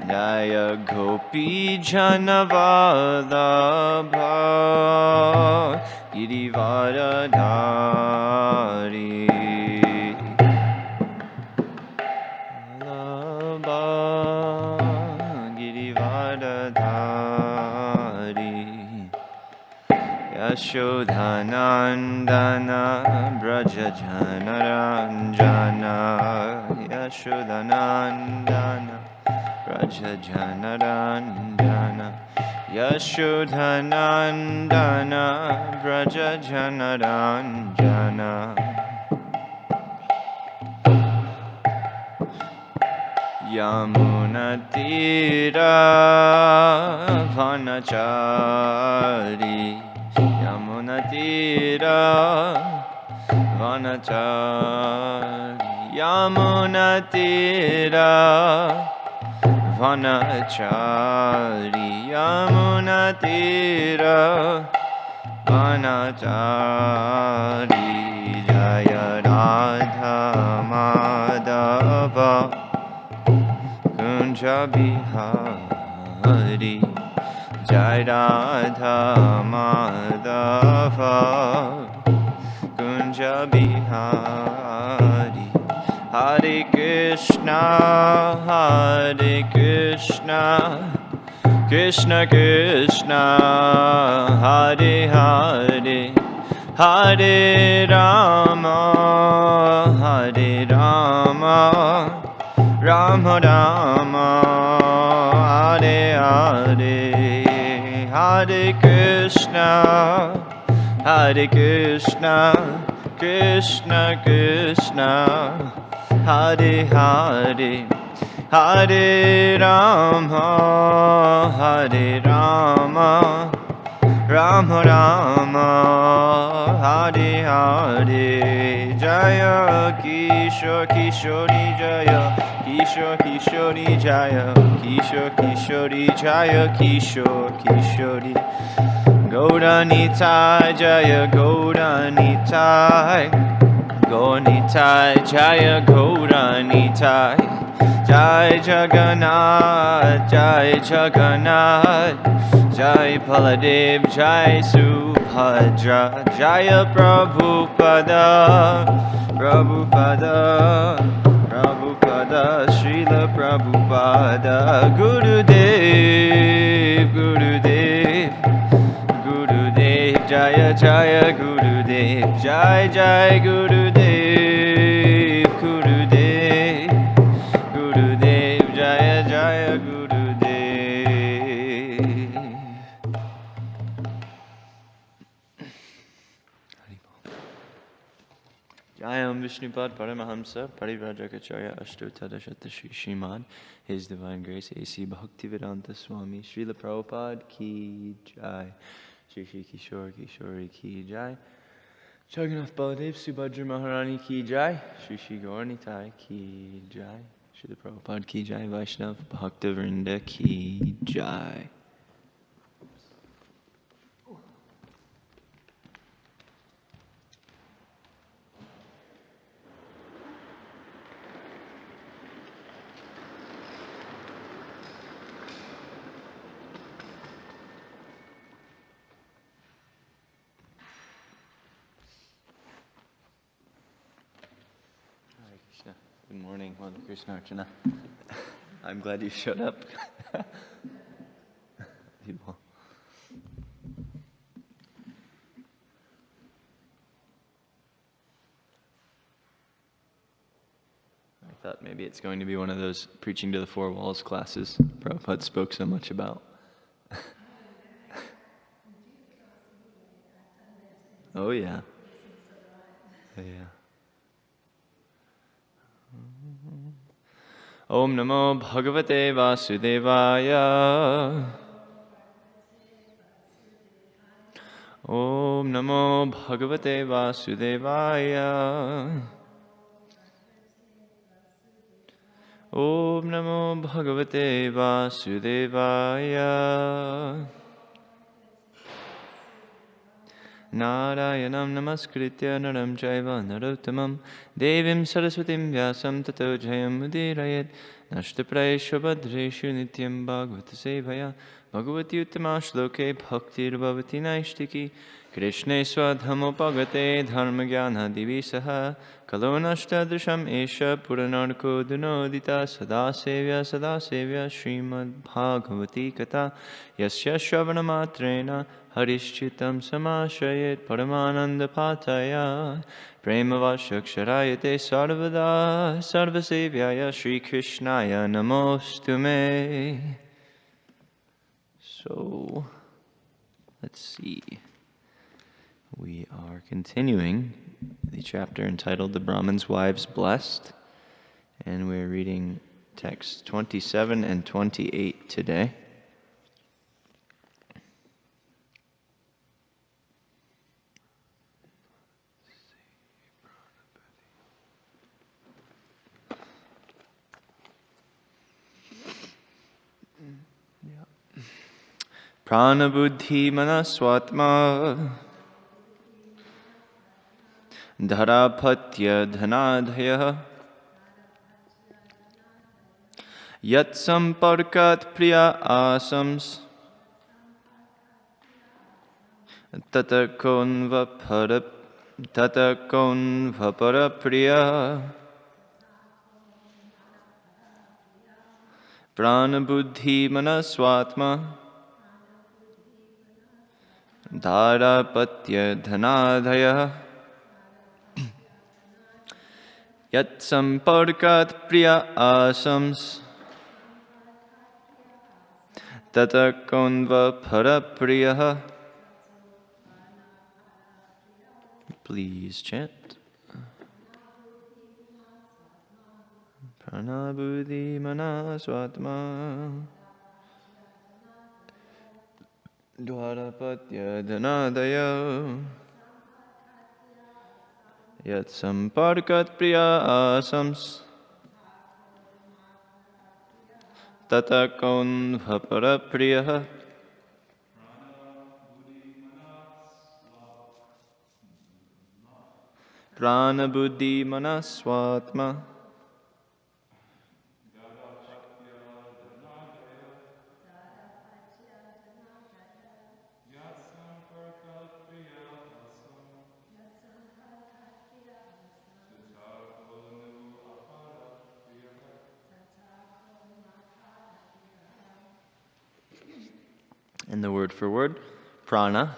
Jaya Gopi Janavallabha Girivaradhari Girivaradhari Yashodhanandana Braja Janaranjana Yashodhanandana Braja Janaranjana Yashodhanandana Braja Janaranjana Yamunatira Vanachari Yamunatira Vanachari Yamunatira Vanachari Yamunatira Vanachari Jaya Radha Madhava Kunja Bihari Jai Radha Madhava Kunja Bihari Hare Krishna Krishna Krishna Hare Hare Hare Rama Rama Rama Hare Hare Hare Krishna Krishna Krishna Hare Hare Hare Rama Rama Rama Hare Hare Jaya Kishore Kishori Jaya Kishore Kishori Jaya Kishore Kishori Jaya Kishore Kishori Gauranitai Jaya Gauranitai Gauranitai Jaya Gauranitai Jai Jagannath Jai Baladev Jai Subhadra Jaya Prabhupada Srila Prabhupada Gurudev Jaya Gurudev Jai Gurudev Jaya Gurudev Jayam Vishnupad Paramahamsa Parivrajacharya Ashtotadashata Shri Srimad His Divine Grace A.C. Bhaktivedanta Swami Srila Prabhupada Ki Jai Shri Kishore Kishori Ki Jai Jagannath Baladev Subhadra Maharani Ki Jai Shri Gauranitai Ki Jai Srila Prabhupada Ki Jai Vaishnav Bhaktivinoda Ki Jai. Good morning, Mother Krishna Archana. I'm glad you showed up. People. I thought maybe it's going to be one of those preaching to the four walls classes Prabhupada spoke so much about. Oh yeah. Yeah. Om Namo Bhagavate Vasudevaya. Om Namo Bhagavate Vasudevaya. Om Namo Bhagavate Vasudevaya. Narayanam namaskritya naram chaiva narottamam devim saraswatim vyasam tato jayam mudirayet nashtaprayeshu bhadreshu nityam bhagavata sevaya bhagavati uttama shloke bhaktir bhavati naishtiki Krishne swadhamopagate dharma jnana divisaha kalo nashtadrisham esha puranarko dunodita sada sevya Srimad Bhagavati Katha yasya shravanamatrena harishchitam samashayet paramananda pataya premavashaksharayate sarvada sarvasevyaya Shri Krishnaya namostume. So, let's see. We are continuing the chapter entitled The Brahman's Wives Blessed, and we're reading texts 27 and 28 today. Prana buddhi manaswatma dharapatya dhanadhaya yat samparkat priya asams tatakon vapara priya prana buddhi manaswatma dharapatya dhanadhaya Yat samparkat priya asams tata konva parapriya. Please chant. Pranabudhi manaswatma dvarapatya dhanadaya Yat samparkat priya asams tata konva parapriya. Prana buddhi manaswatma And the word for word, prana,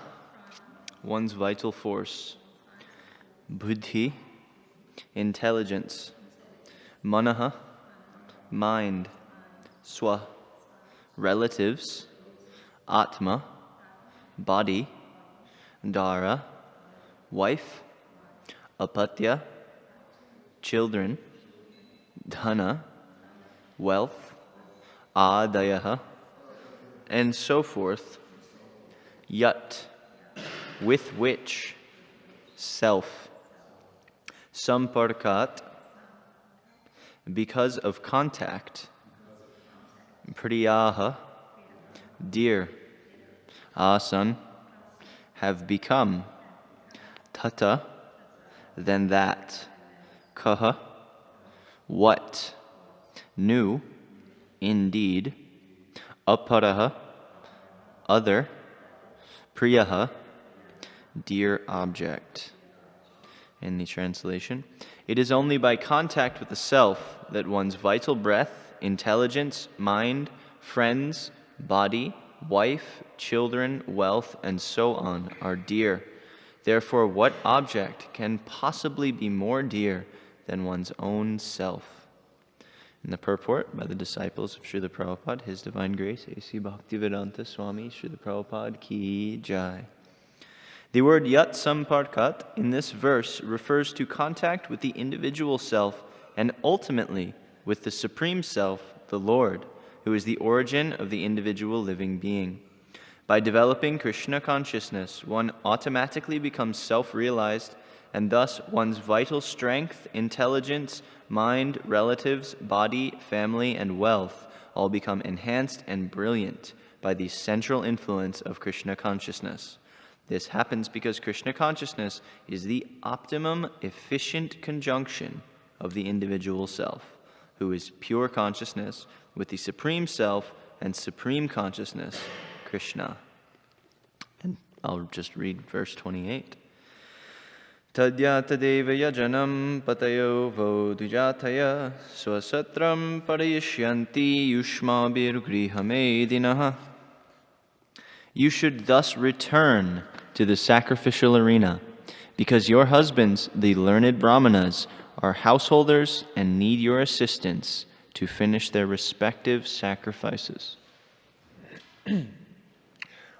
one's vital force. Buddhi, intelligence. Manaha, mind. Swa, relatives. Atma, body. Dara, wife. Apatya, children. Dhana, wealth. Adayaha, and so forth. Yat, with which. Self. Samparkat, because of contact. Priyaha, dear. Asan, have become. Tata, then that. Kaha, what. Nu, indeed. Aparaha, other. Priyaha, dear object. In the translation, it is only by contact with the self that one's vital breath, intelligence, mind, friends, body, wife, children, wealth, and so on are dear. Therefore, what object can possibly be more dear than one's own self? In the purport by the disciples of Srila Prabhupada, His Divine Grace, A.C. Bhaktivedanta Swami, Srila Prabhupada Ki Jai. The word yat samparkat in this verse refers to contact with the individual self and ultimately with the Supreme Self, the Lord, who is the origin of the individual living being. By developing Krishna consciousness, one automatically becomes self-realized, and thus one's vital strength, intelligence, mind, relatives, body, family, and wealth all become enhanced and brilliant by the central influence of Krishna consciousness. This happens because Krishna consciousness is the optimum efficient conjunction of the individual self, who is pure consciousness, with the Supreme Self and Supreme Consciousness, Krishna. And I'll just read verse 28. Tadya tadeva yajanam patayo vo dujataya swasatram parayishyanti yushmabir grihamedinaha. You should thus return to the sacrificial arena, because your husbands, the learned brahmanas, are householders and need your assistance to finish their respective sacrifices.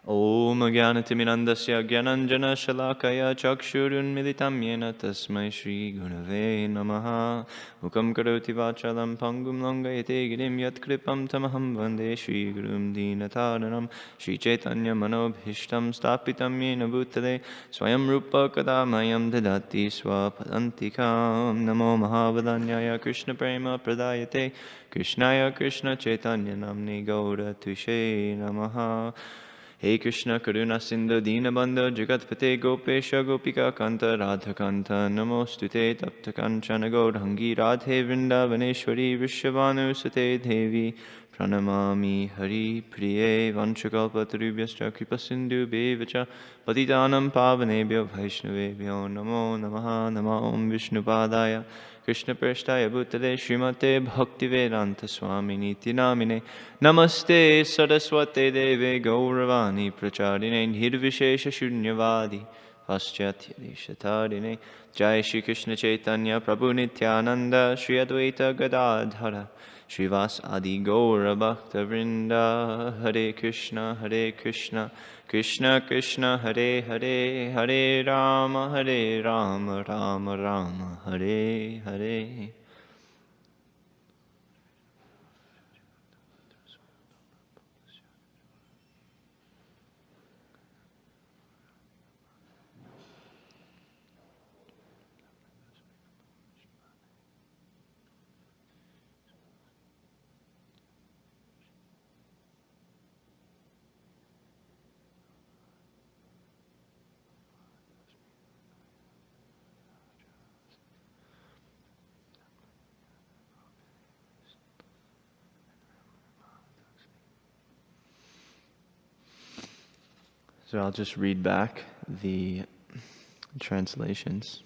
Om Jnanatimirandasya Jnananjana Shalakaya Chakshurunmilitam Yena Tasmai Shri Gunave Namaha Mukam Karoti Vachalam Pangum Longayate Girim Yat Kripam Tamaham Vande Shri Gurum Dinataranam Shri Chaitanya Manobhishtam Stapitam Yena Bhutale Swayam Rupa Kadamayam Dadati Swapadantikam Namo Mahavadanyaya Krishna Prema Pradayate Krishnaya Krishna Chaitanya Namni Gaura Tushe Namaha. Hey Krishna Karuna Sindhu Dinabandha Jagatpate Gopesha Gopika Kanta Radha Kanta Namostute Tapta Kanchana Gaudhangi Radhe Vrindavaneshwari Vrishabhanu Sate Devi Pranamami Hari Priye Vanchakalpatarubhyascha Kripasindhu Bevacha Patitanam Pavanebhyo Vaishnavebhyo Namo Namaha Namo Om Vishnupadaya Krishna Prashtaya Bhutale Srimate Bhaktivedanta Swami Niti Namine Namaste Saraswate Deve Gauravani Pracharine Nirvishesha Shunyavadi Paschatya Deshatarine Jai Shri Krishna Chaitanya Prabhu Nityananda Shri Advaita Gadadhara Shrivas Adi Gaura Bhakta Vrinda Hare Krishna Krishna Krishna Hare Hare Hare Rama Rama Rama Hare Hare. So I'll just read back the translations.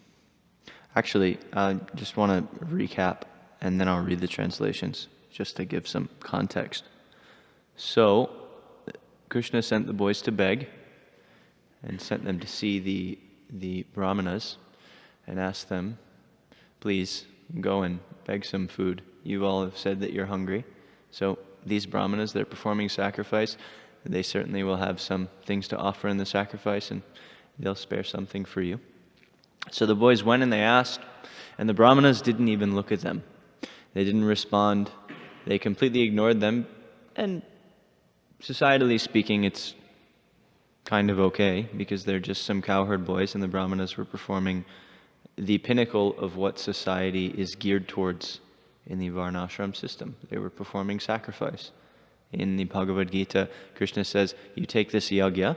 Actually, I just want to recap, and then I'll read the translations, just to give some context. So, Krishna sent the boys to beg, and sent them to see the brahmanas, and asked them, please, go and beg some food. You all have said that you're hungry. So, these brahmanas, they're performing sacrifice. They certainly will have some things to offer in the sacrifice, and they'll spare something for you. So the boys went and they asked, and the brahmanas didn't even look at them. They didn't respond. They completely ignored them, and societally speaking, it's kind of okay, because they're just some cowherd boys, and the brahmanas were performing the pinnacle of what society is geared towards in the varnashram system. They were performing sacrifice. In the Bhagavad Gita, Krishna says, you take this yagya.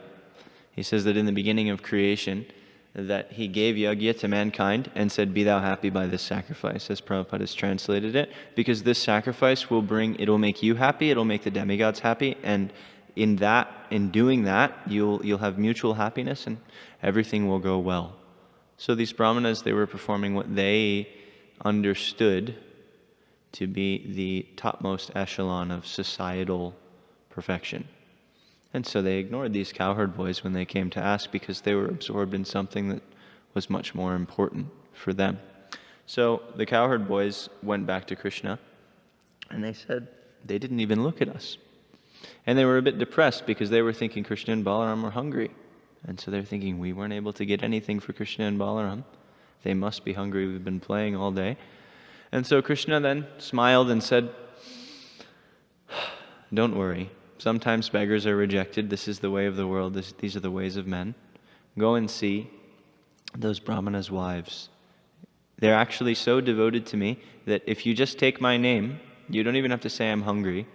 He says that in the beginning of creation, that he gave yagya to mankind and said, be thou happy by this sacrifice, as Prabhupada has translated it, because this sacrifice it'll make you happy, it'll make the demigods happy, and in doing that, you'll have mutual happiness and everything will go well. So these brahmanas, they were performing what they understood to be the topmost echelon of societal perfection. And so they ignored these cowherd boys when they came to ask, because they were absorbed in something that was much more important for them. So the cowherd boys went back to Krishna, and they said they didn't even look at us. And they were a bit depressed, because they were thinking Krishna and Balaram were hungry. And so they're thinking, we weren't able to get anything for Krishna and Balaram. They must be hungry, we've been playing all day. And so Krishna then smiled and said, don't worry. Sometimes beggars are rejected. This is the way of the world. These are the ways of men. Go and see those brahmanas' wives. They're actually so devoted to me that if you just take my name, you don't even have to say I'm hungry.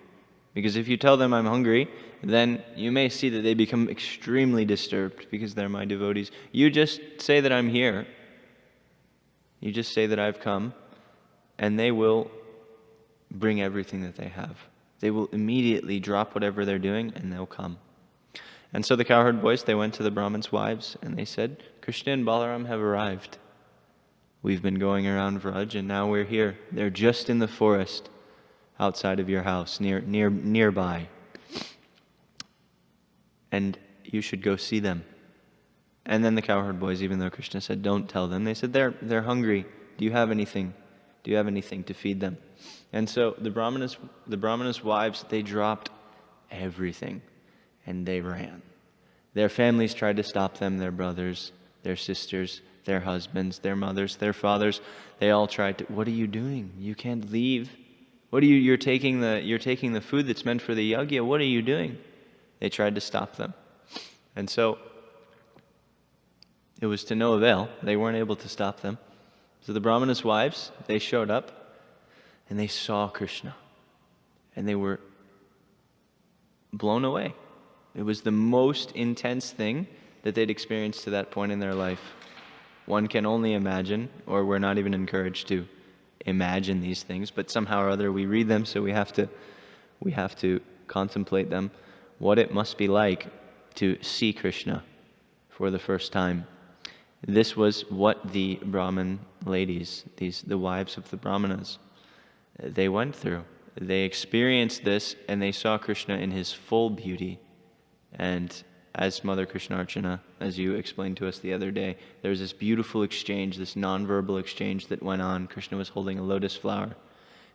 Because if you tell them I'm hungry, then you may see that they become extremely disturbed because they're my devotees. You just say that I'm here. You just say that I've come, and they will bring everything that they have. They will immediately drop whatever they're doing, and they'll come. And so the cowherd boys, they went to the Brahmins' wives, and they said, Krishna and Balaram have arrived. We've been going around Vraj, and now we're here. They're just in the forest outside of your house, nearby. And you should go see them. And then the cowherd boys, even though Krishna said, don't tell them, they said, they're hungry. Do you have anything? Do you have anything to feed them? And so the Brahmanas' wives, they dropped everything, and they ran. Their families tried to stop them, their brothers, their sisters, their husbands, their mothers, their fathers. They all tried to, what are you doing? You can't leave. What are you're taking the food that's meant for the yajna. What are you doing? They tried to stop them. And so it was to no avail. They weren't able to stop them. So the Brahmanas' wives, they showed up and they saw Krishna. And they were blown away. It was the most intense thing that they'd experienced to that point in their life. One can only imagine, or we're not even encouraged to imagine these things, but somehow or other we read them, so we have to contemplate them, what it must be like to see Krishna for the first time. This was what the Brahmin ladies, the wives of the Brahmanas, they went through. They experienced this, and they saw Krishna in his full beauty. And as Mother Krishnarchana, as you explained to us the other day, there was this beautiful exchange, this nonverbal exchange that went on. Krishna was holding a lotus flower,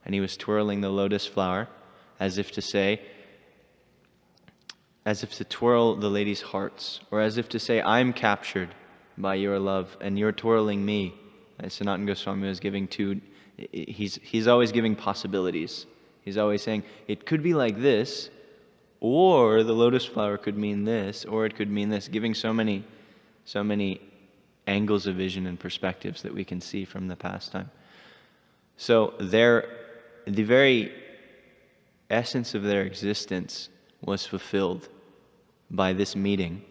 and he was twirling the lotus flower as if to say, as if to twirl the ladies' hearts, or as if to say, I'm captured by your love, and you're twirling me. And Sanatana Goswami was giving he's always giving possibilities. He's always saying, it could be like this, or the lotus flower could mean this, or it could mean this, giving so many angles of vision and perspectives that we can see from the pastime. So the very essence of their existence was fulfilled by this meeting.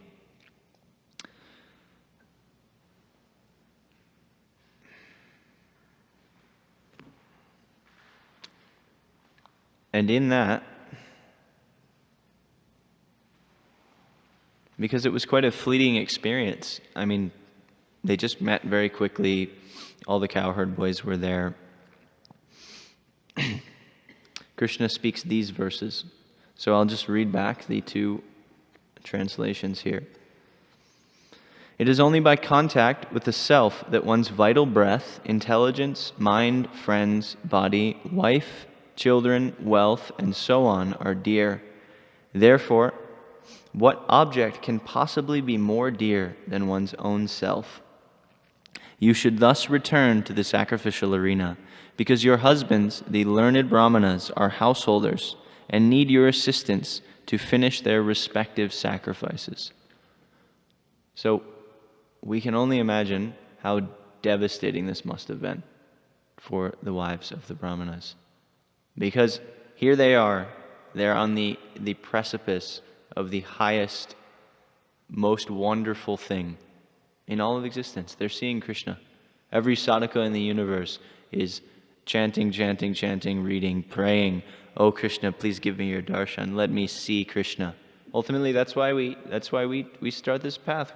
And in that, because it was quite a fleeting experience. I mean, they just met very quickly. All the cowherd boys were there. Krishna speaks these verses. So I'll just read back the two translations here. It is only by contact with the self that one's vital breath, intelligence, mind, friends, body, wife, children, wealth, and so on are dear. Therefore, what object can possibly be more dear than one's own self? You should thus return to the sacrificial arena, because your husbands, the learned Brahmanas, are householders and need your assistance to finish their respective sacrifices. So, we can only imagine how devastating this must have been for the wives of the Brahmanas. Because here they are, they're on the precipice of the highest, most wonderful thing in all of existence. They're seeing Krishna. Every sadhaka in the universe is chanting, reading, praying, oh Krishna, please give me your darshan. Let me see Krishna. Ultimately, that's why we start this path.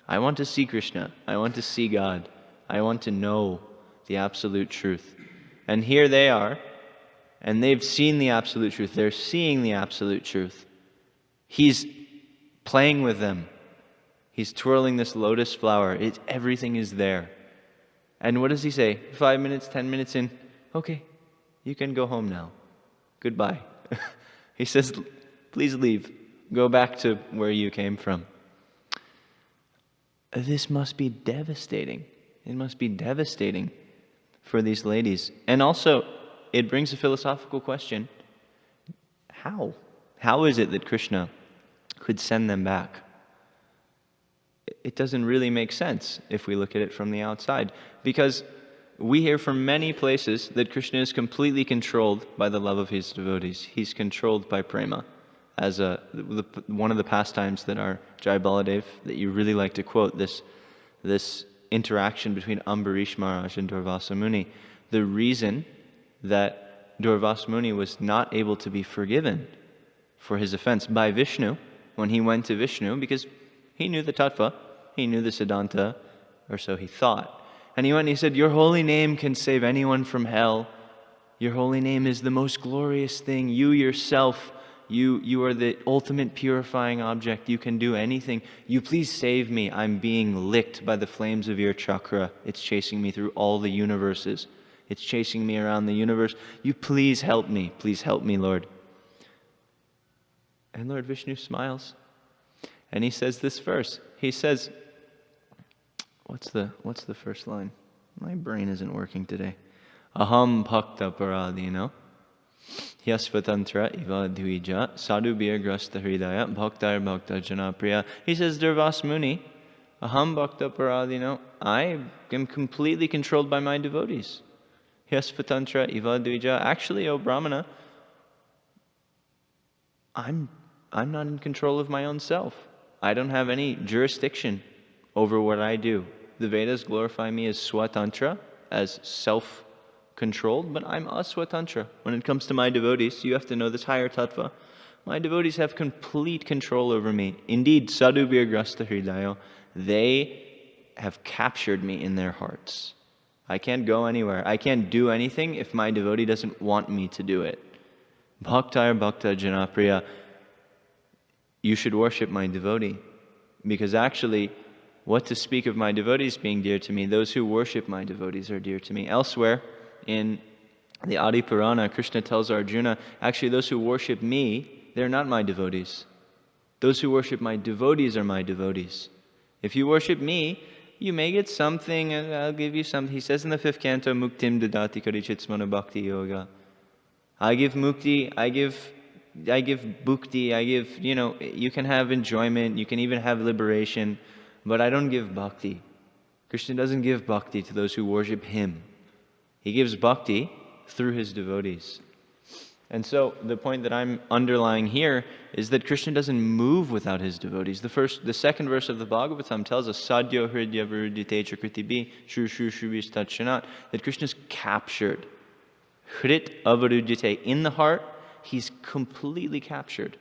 I want to see Krishna. I want to see God. I want to know the absolute truth. And here they are, and they've seen the absolute truth. They're seeing the absolute truth. He's playing with them. He's twirling this lotus flower. Everything is there. And what does he say? 5 minutes, 10 minutes in, okay, you can go home now. Goodbye. He says, please leave. Go back to where you came from. This must be devastating. It must be devastating for these ladies. And also, it brings a philosophical question. How? How is it that Krishna could send them back? It doesn't really make sense if we look at it from the outside. Because we hear from many places that Krishna is completely controlled by the love of his devotees. He's controlled by prema. As one of the pastimes that our Jai Baladev, that you really like to quote, this interaction between Ambarish Maharaj and Durvasa Muni. The reason that Durvasa Muni was not able to be forgiven for his offense by Vishnu, when he went to Vishnu, because he knew the tattva, he knew the siddhanta, or so he thought. And he went and he said, your holy name can save anyone from hell. Your holy name is the most glorious thing. You yourself, you are the ultimate purifying object. You can do anything. You please save me. I'm being licked by the flames of your chakra. It's chasing me through all the universes. It's chasing me around the universe. You please help me. Please help me, Lord. And Lord Vishnu smiles. And he says this verse. He says, what's the first line? My brain isn't working today. Aham bhakta paradino hyasvatantra iva dvija sadhu grasta hridaya bhaktar bhakta janapriya. He says, Durvasa Muni, aham bhakta paradino, I am completely controlled by my devotees. Hyasvatantra iva dvija. Actually, O Brahmana, I'm not in control of my own self. I don't have any jurisdiction over what I do. The Vedas glorify me as swatantra, as self-controlled, but I'm aswatantra. When it comes to my devotees, you have to know this higher tattva. My devotees have complete control over me. Indeed, sadhu grasta hridayo, they have captured me in their hearts. I can't go anywhere. I can't do anything if my devotee doesn't want me to do it. Bhaktar bhakta janapriya, you should worship my devotee. Because actually, what to speak of my devotees being dear to me, those who worship my devotees are dear to me. Elsewhere, in the Adi Purana, Krishna tells Arjuna, actually those who worship me, they're not my devotees. Those who worship my devotees are my devotees. If you worship me, you may get something, and I'll give you something. He says in the 5th canto, Muktim dadati karichitsmana bhakti yoga. I give mukti, I give bhukti, you can have enjoyment, you can even have liberation, but I don't give bhakti. Krishna doesn't give bhakti to those who worship him. He gives bhakti through his devotees. And so the point that I'm underlying here is that Krishna doesn't move without his devotees. The second verse of the Bhagavatam tells us, Sadhyo hridya virudite chakritibi shru shru shruvis tatshanat, that Krishna's captured. Hrit avarudite, in the heart, he's completely captured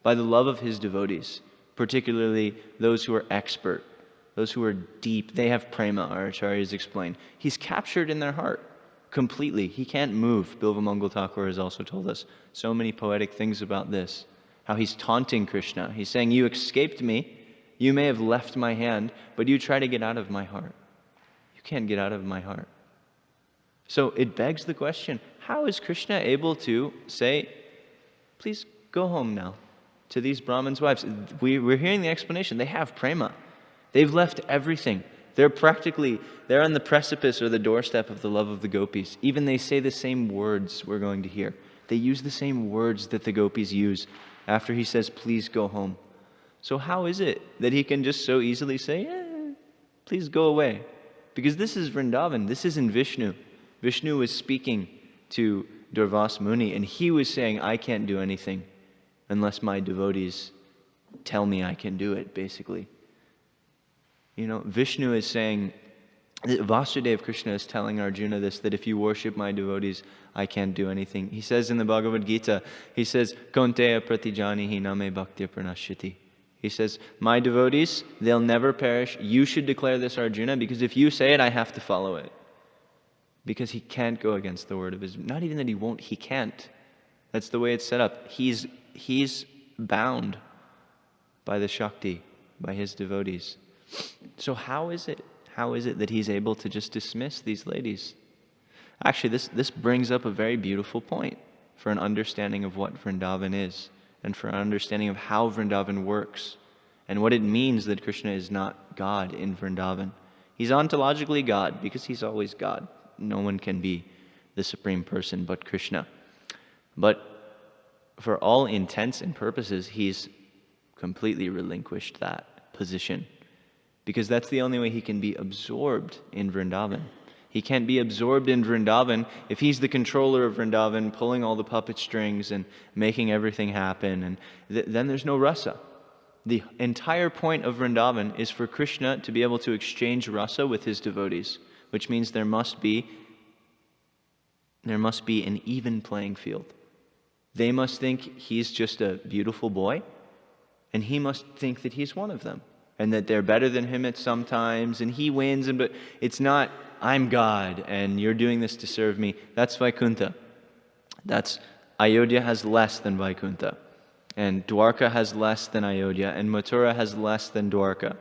by the love of his devotees, particularly those who are expert, those who are deep. They have prema, our acharyas explain. He's captured in their heart completely. He can't move. Bilva Mangal Thakur has also told us so many poetic things about this, how he's taunting Krishna. He's saying, you escaped me, you may have left my hand, but you try to get out of my heart. You can't get out of my heart. So it begs the question, how is Krishna able to say, please go home now, to these Brahmins' wives? We're hearing the explanation. They have prema. They've left everything. They're on the precipice or the doorstep of the love of the gopis. Even they say the same words we're going to hear. They use the same words that the gopis use after he says, please go home. So how is it that he can just so easily say, please go away? Because this is Vrindavan. This isn't Vishnu. Vishnu was speaking to Durvasa Muni, and he was saying, I can't do anything unless my devotees tell me I can do it, basically. Vishnu is saying, Vasudeva Krishna is telling Arjuna this, that if you worship my devotees, I can't do anything. He says in the Bhagavad Gita, he says, Konteya pratijanihi name bhaktya pranashiti. He says, my devotees, they'll never perish. You should declare this, Arjuna, because if you say it, I have to follow it. Because he can't go against the word of his... Not even that he won't, he can't. That's the way it's set up. He's bound by the Shakti, by his devotees. So how is it that he's able to just dismiss these ladies? Actually, this brings up a very beautiful point for an understanding of what Vrindavan is, and for an understanding of how Vrindavan works, and what it means that Krishna is not God in Vrindavan. He's ontologically God, because he's always God. No one can be the supreme person but Krishna. But for all intents and purposes, he's completely relinquished that position, because that's the only way he can be absorbed in Vrindavan. He can't be absorbed in Vrindavan. If he's the controller of Vrindavan, pulling all the puppet strings and making everything happen, and then there's no rasa. The entire point of Vrindavan is for Krishna to be able to exchange rasa with his devotees, which means there must be an even playing field. They must think he's just a beautiful boy, and he must think that he's one of them, and that they're better than him at some times, and he wins, but it's not, I'm God, and you're doing this to serve me. That's Vaikuntha. That's Ayodhya has less than Vaikuntha, and Dwarka has less than Ayodhya, and Mathura has less than Dwarka.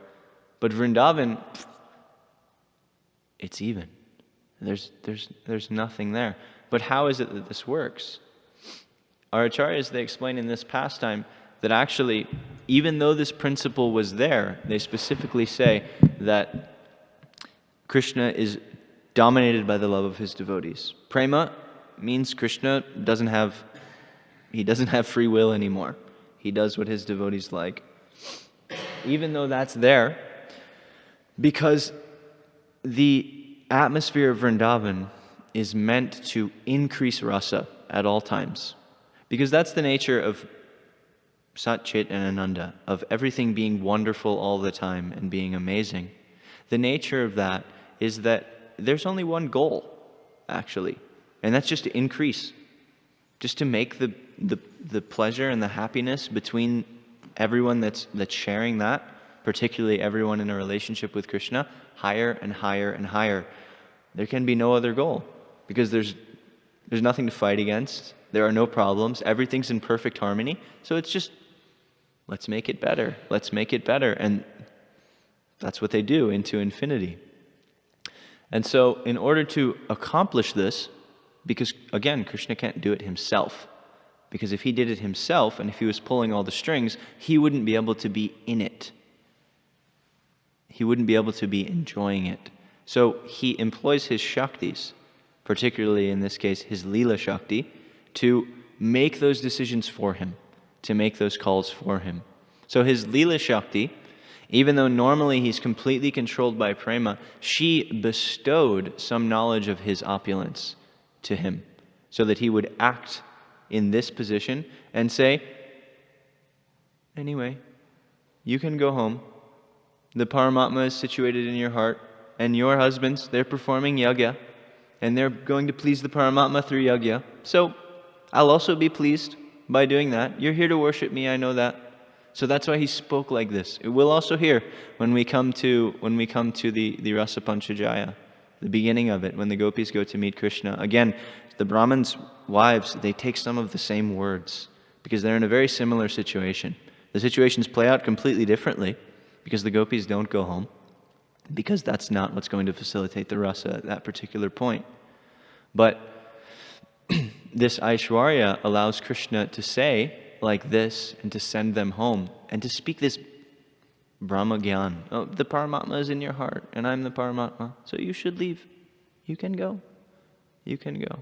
But Vrindavan, it's even. There's nothing there. But how is it that this works? Our acharyas, they explain in this pastime that actually, even though this principle was there, they specifically say that Krishna is dominated by the love of his devotees. Prema means Krishna doesn't have free will anymore. He does what his devotees like. Even though that's there, because the atmosphere of Vrindavan is meant to increase rasa at all times. Because that's the nature of Sat, Chit, and Ananda, of everything being wonderful all the time and being amazing. The nature of that is that there's only one goal, actually, and that's just to increase, just to make the pleasure and the happiness between everyone that's sharing that, particularly everyone in a relationship with Krishna, higher and higher and higher. There can be no other goal, because there's nothing to fight against. There are no problems. Everything's in perfect harmony. So it's just, let's make it better. Let's make it better. And that's what they do into infinity. And so in order to accomplish this, because again, Krishna can't do it himself. Because if he did it himself, and if he was pulling all the strings, he wouldn't be able to be in it. He wouldn't be able to be enjoying it. So he employs his Shaktis, particularly in this case his Leela Shakti, to make those decisions for him, to make those calls for him. So his Leela Shakti, even though normally he's completely controlled by prema, she bestowed some knowledge of his opulence to him, so that he would act in this position and say, anyway, you can go home. The Paramatma is situated in your heart, and your husbands, they're performing yagya, and they're going to please the Paramatma through yagya. So I'll also be pleased by doing that. You're here to worship me, I know that. So that's why he spoke like this. We'll also hear when we come to the Rasa Panchajaya, the beginning of it, when the gopis go to meet Krishna. Again, the Brahmins' wives, they take some of the same words because they're in a very similar situation. The situations play out completely differently because the gopis don't go home, because that's not what's going to facilitate the rasa at that particular point. But this Aishwarya allows Krishna to say like this and to send them home and to speak this Brahma Gyan. Oh, the Paramatma is in your heart and I'm the Paramatma, so you should leave. You can go. You can go.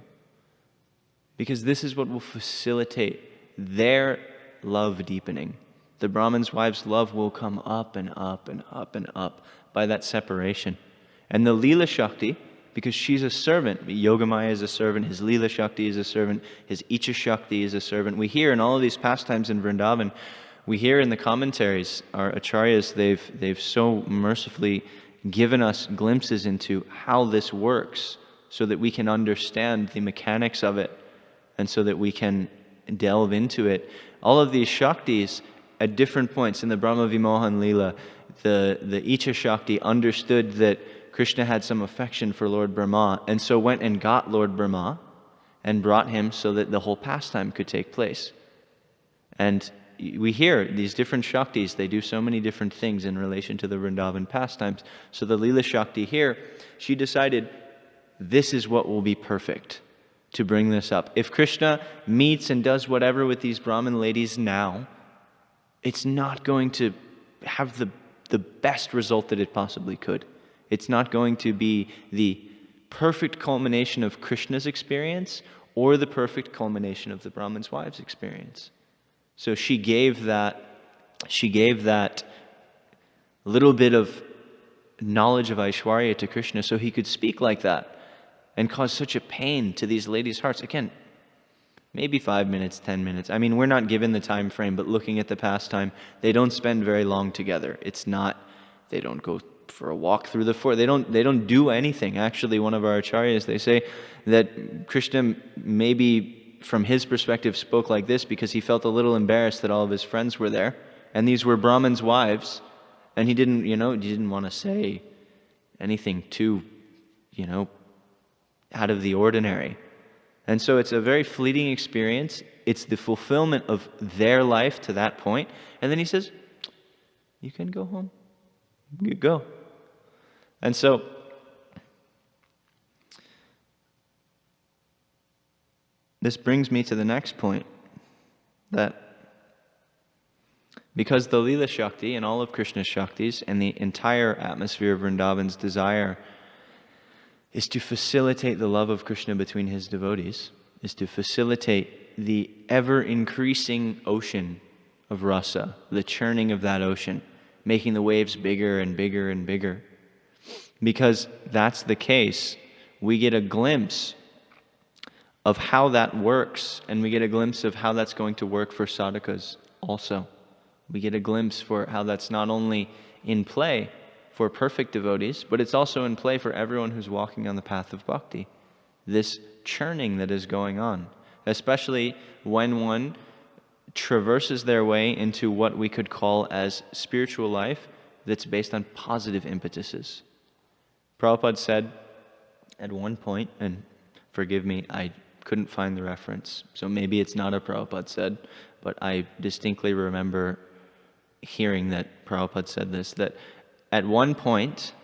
Because this is what will facilitate their love deepening. The Brahmin's wife's love will come up and up and up and up by that separation. And the Leela Shakti, because she's a servant, Yogamaya is a servant, his Leela Shakti is a servant, his Icha Shakti is a servant. We hear in all of these pastimes in Vrindavan, we hear in the commentaries, our acharyas, they've so mercifully given us glimpses into how this works so that we can understand the mechanics of it and so that we can delve into it. All of these Shaktis, at different points in the Brahma Vimohan Leela, the Icha Shakti understood that Krishna had some affection for Lord Brahma, and so went and got Lord Brahma and brought him so that the whole pastime could take place. And we hear these different Shaktis, they do so many different things in relation to the Vrindavan pastimes. So the Leela Shakti here, she decided this is what will be perfect to bring this up. If Krishna meets and does whatever with these Brahmin ladies now, it's not going to have the best result that it possibly could. It's not going to be the perfect culmination of Krishna's experience or the perfect culmination of the Brahmin's wife's experience. So she gave that little bit of knowledge of Aishwarya to Krishna so he could speak like that. and cause such a pain to these ladies' hearts. Again, maybe 5 minutes, 10 minutes. I mean, we're not given the time frame, but looking at the pastime, they don't spend very long together. It's not, they don't go for a walk through the forest. They don't do anything. Actually, one of our acharyas, they say that Krishna maybe from his perspective spoke like this because he felt a little embarrassed that all of his friends were there, and these were Brahmins' wives, and he didn't want to say anything too, out of the ordinary. And so it's a very fleeting experience. It's the fulfillment of their life to that point. And then he says, you can go home. You go. And so this brings me to the next point, that because the Leela Shakti and all of Krishna's Shaktis and the entire atmosphere of Vrindavan's desire is to facilitate the love of Krishna between his devotees, is to facilitate the ever-increasing ocean of rasa, the churning of that ocean, making the waves bigger and bigger and bigger. Because that's the case, we get a glimpse of how that works, and we get a glimpse of how that's going to work for sadhakas also. We get a glimpse for how that's not only in play for perfect devotees, but it's also in play for everyone who's walking on the path of bhakti. This churning that is going on, especially when one traverses their way into what we could call as spiritual life that's based on positive impetuses. Prabhupada said at one point, and forgive me, I couldn't find the reference, so maybe it's not a Prabhupada said, but I distinctly remember hearing that Prabhupada said this, that at one point,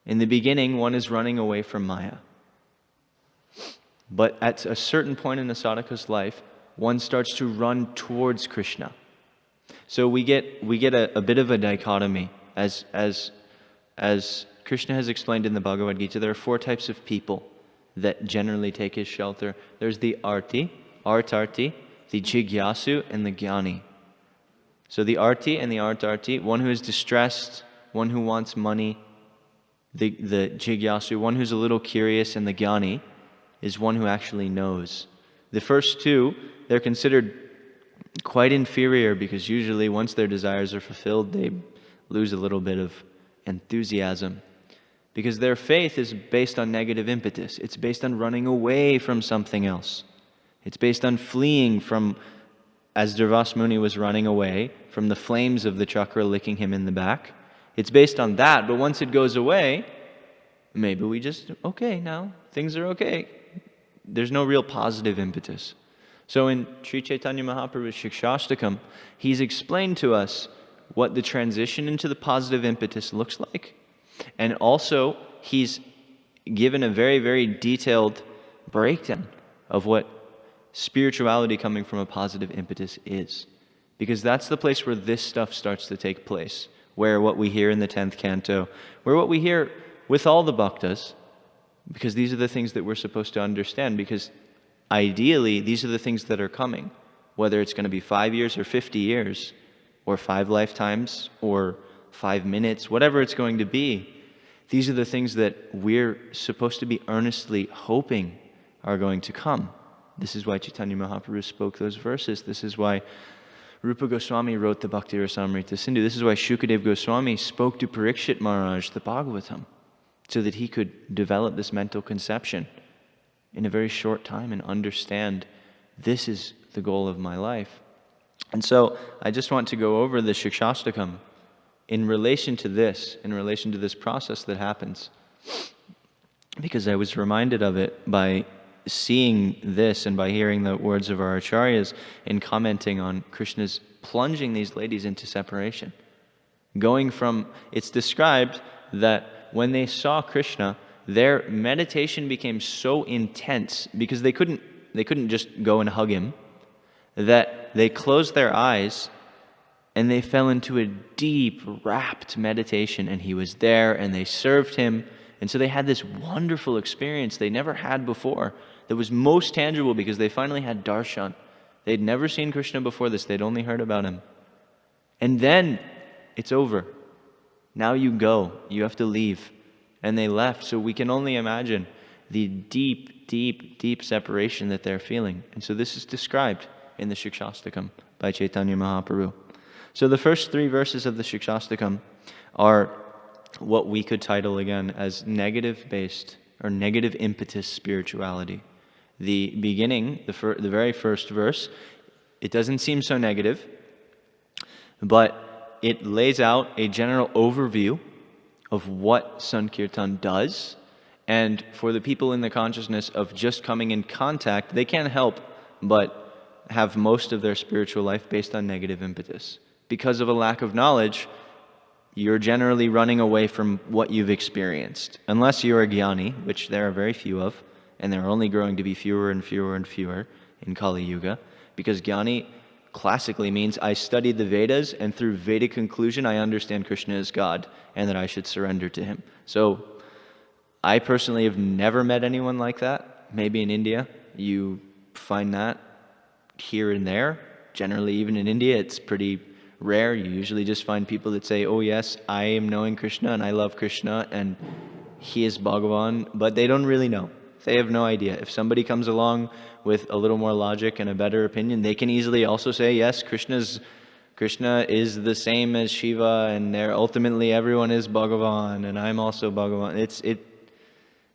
in the beginning, one is running away from Maya. But at a certain point in a sadhaka's life, one starts to run towards Krishna. So we get a bit of a dichotomy. As Krishna has explained in the Bhagavad Gita, there are 4 types of people that generally take his shelter. There's the arti, the jigyasu, and the jnani. So the arti and the artarti, one who is distressed, one who wants money, the jigyasu, one who's a little curious, and the jnani is one who actually knows. The first 2, they're considered quite inferior because usually once their desires are fulfilled, they lose a little bit of enthusiasm. Because their faith is based on negative impetus. It's based on running away from something else. It's based on fleeing from, as Durvas Muni was running away from the flames of the chakra licking him in the back. It's based on that, but once it goes away, maybe we just, okay, now things are okay. There's no real positive impetus. So in Sri Chaitanya Mahaprabhu's Shikshashtakam, he's explained to us what the transition into the positive impetus looks like. And also, he's given a very, very detailed breakdown of what spirituality coming from a positive impetus is. Because that's the place where this stuff starts to take place. Where what we hear in the 10th canto, where what we hear with all the bhaktas, because these are the things that we're supposed to understand, because ideally, these are the things that are coming. Whether it's going to be 5 years or 50 years, or 5 lifetimes, or 5 minutes, whatever it's going to be, these are the things that we're supposed to be earnestly hoping are going to come. This is why Chaitanya Mahaprabhu spoke those verses. This is why Rupa Goswami wrote the Bhakti Rasamrita Sindhu. This is why Shukadev Goswami spoke to Parikshit Maharaj the Bhagavatam, so that he could develop this mental conception in a very short time and understand this is the goal of my life. And so I just want to go over the Shikshashtakam in relation to this process that happens, because I was reminded of it by seeing this and by hearing the words of our acharyas in commenting on Krishna's plunging these ladies into separation. Going from, it's described that when they saw Krishna, their meditation became so intense because they couldn't just go and hug him, that they closed their eyes and they fell into a deep, rapt meditation, and he was there and they served him. And so they had this wonderful experience they never had before that was most tangible because they finally had darshan. They'd never seen Krishna before this. They'd only heard about him. And then it's over. Now you go. You have to leave. And they left. So we can only imagine the deep, deep, deep separation that they're feeling. And so this is described in the Shikshastakam by Chaitanya Mahaprabhu. So the first 3 verses of the Shikshastakam are what we could title again as negative-based or negative impetus spirituality. The beginning, the very first verse, it doesn't seem so negative, but it lays out a general overview of what Sankirtan does. And for the people in the consciousness of just coming in contact, they can't help but have most of their spiritual life based on negative impetus. Because of a lack of knowledge, you're generally running away from what you've experienced. Unless you're a jnani, which there are very few of, and they're only growing to be fewer and fewer and fewer in Kali Yuga, because jnani classically means I studied the Vedas, and through Vedic conclusion I understand Krishna is God, and that I should surrender to him. So I personally have never met anyone like that. Maybe in India you find that here and there. Generally, even in India, it's pretty rare. You usually just find people that say, oh yes, I am knowing Krishna and I love Krishna and he is Bhagavan, but they don't really know. They have no idea. If somebody comes along with a little more logic and a better opinion, they can easily also say, yes, Krishna is the same as Shiva, and ultimately everyone is Bhagavan, and I'm also Bhagavan.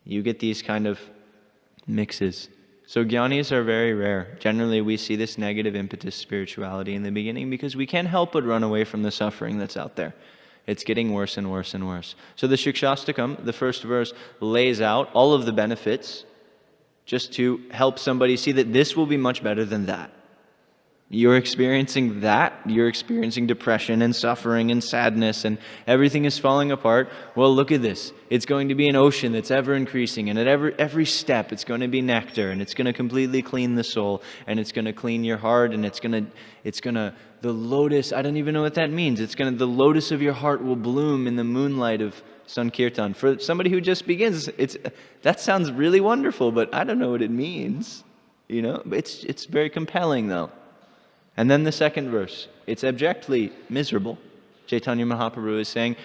You get these kind of mixes. So jnanis are very rare. Generally, we see this negative impetus spirituality in the beginning because we can't help but run away from the suffering that's out there. It's getting worse and worse and worse. So the Shikshastakam, the first verse, lays out all of the benefits just to help somebody see that this will be much better than that. You're experiencing that, you're experiencing depression and suffering and sadness and everything is falling apart. Well, look at this. It's going to be an ocean that's ever increasing, and at every step it's going to be nectar, and it's going to completely clean the soul, and it's going to clean your heart, and the lotus, I don't even know what that means. The lotus of your heart will bloom in the moonlight of Sankirtan. For somebody who just begins, that sounds really wonderful, but I don't know what it means. It's very compelling though. And then the second verse, it's abjectly miserable. Chaitanya Mahaprabhu is saying,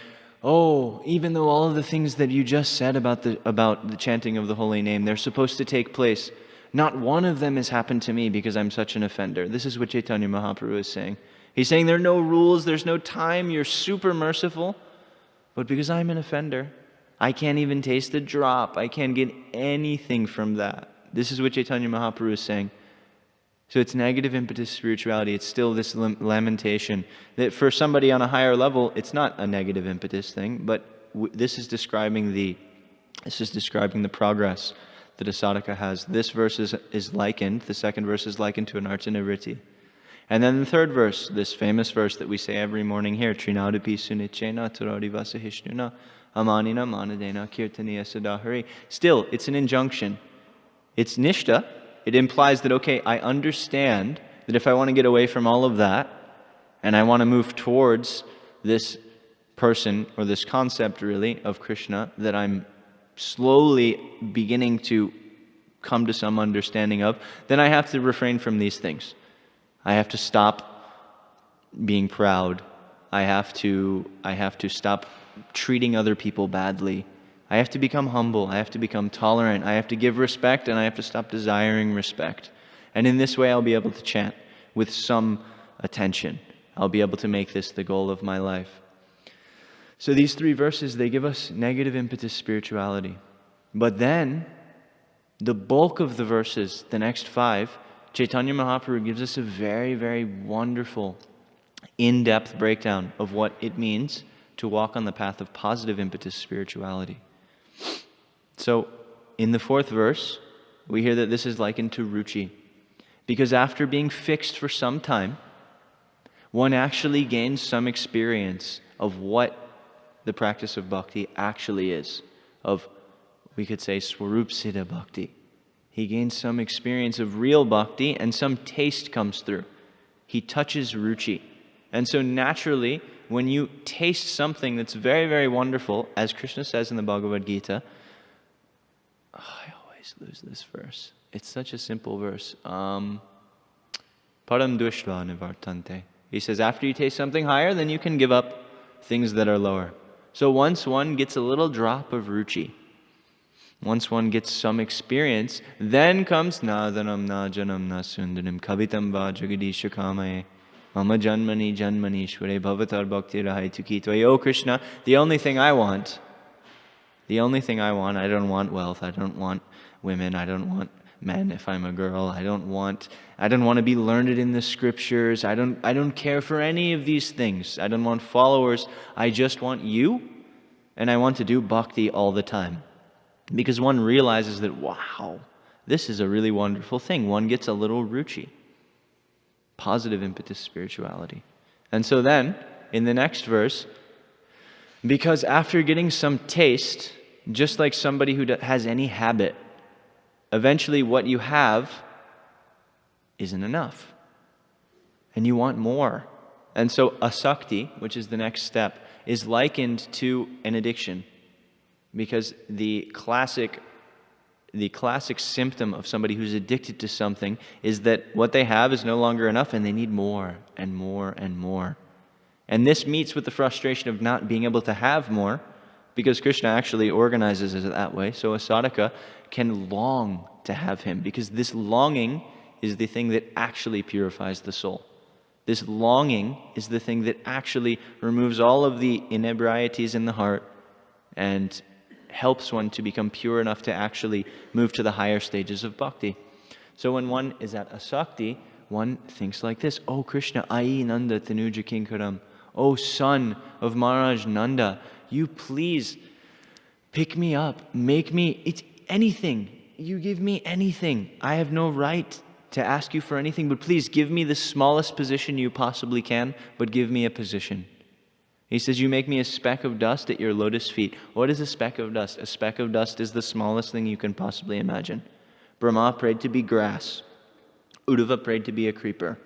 oh, even though all of the things that you just said about the chanting of the holy name, they're supposed to take place, not one of them has happened to me because I'm such an offender. This is what Chaitanya Mahaprabhu is saying. He's saying there are no rules, there's no time, you're super merciful, but because I'm an offender, I can't even taste a drop. I can't get anything from that. This is what Chaitanya Mahaprabhu is saying. So it's negative impetus spirituality. It's still this lamentation that for somebody on a higher level, it's not a negative impetus thing, but this is describing the progress that a sadhaka has. This verse is likened, the second verse is likened to an archana vritti. And then the third verse, this famous verse that we say every morning here, Trinadapi sunichena tarodivasa hishnuna amanina manadena kirtaniya sadahari. Still, it's an injunction. It's nishta. It implies that, okay, I understand that if I want to get away from all of that, and I want to move towards this person, or this concept really, of Krishna, that I'm slowly beginning to come to some understanding of, then I have to refrain from these things. I have to stop being proud. I have to stop treating other people badly. I have to become humble. I have to become tolerant. I have to give respect, and I have to stop desiring respect. And in this way, I'll be able to chant with some attention. I'll be able to make this the goal of my life. So these 3 verses, they give us negative impetus spirituality. But then, the bulk of the verses, the next 5, Chaitanya Mahaprabhu gives us a very, very wonderful, in-depth breakdown of what it means to walk on the path of positive impetus spirituality. So, in the 4th verse, we hear that this is likened to ruchi. Because after being fixed for some time, one actually gains some experience of what the practice of bhakti actually is. Of, we could say, swarup siddha bhakti. He gains some experience of real bhakti, and some taste comes through. He touches ruchi. And so naturally, when you taste something that's very, very wonderful, as Krishna says in the Bhagavad Gita, I always lose this verse. It's such a simple verse. Param dushva nivartante. He says, after you taste something higher, then you can give up things that are lower. So once one gets a little drop of ruchi, Once one gets some experience, then comes nadanam najanam nasundanim kavitam va jagadisha kamaye mama janmani janmani shware bhavatar bhakti rahai tukitvaye. Oh Krishna, the only thing I want, I don't want wealth, I don't want women, I don't want men if I'm a girl, I don't want to be learned in the scriptures, I don't care for any of these things, I don't want followers, I just want you, and I want to do bhakti all the time. Because one realizes that, wow, this is a really wonderful thing. One gets a little ruchi. Positive impetus spirituality. And so then, in the next verse, because after getting some taste, just like somebody who has any habit, eventually what you have isn't enough. And you want more. And so asakti, which is the next step, is likened to an addiction. Because the classic symptom of somebody who's addicted to something is that what they have is no longer enough and they need more and more and more. And this meets with the frustration of not being able to have more, because Krishna actually organizes it that way. So a sadhaka can long to have him, because this longing is the thing that actually purifies the soul. This longing is the thing that actually removes all of the inebrieties in the heart and helps one to become pure enough to actually move to the higher stages of bhakti. So when one is at asakti, one thinks like this: Oh Krishna, Ai Nanda Tanuja Kinkaram. Oh son of Maharaj Nanda, you please pick me up, make me, it's anything. You give me anything. I have no right to ask you for anything, but please give me the smallest position you possibly can, but give me a position. He says, you make me a speck of dust at your lotus feet. What is a speck of dust? A speck of dust is the smallest thing you can possibly imagine. Brahma prayed to be grass. Uddhava prayed to be a creeper.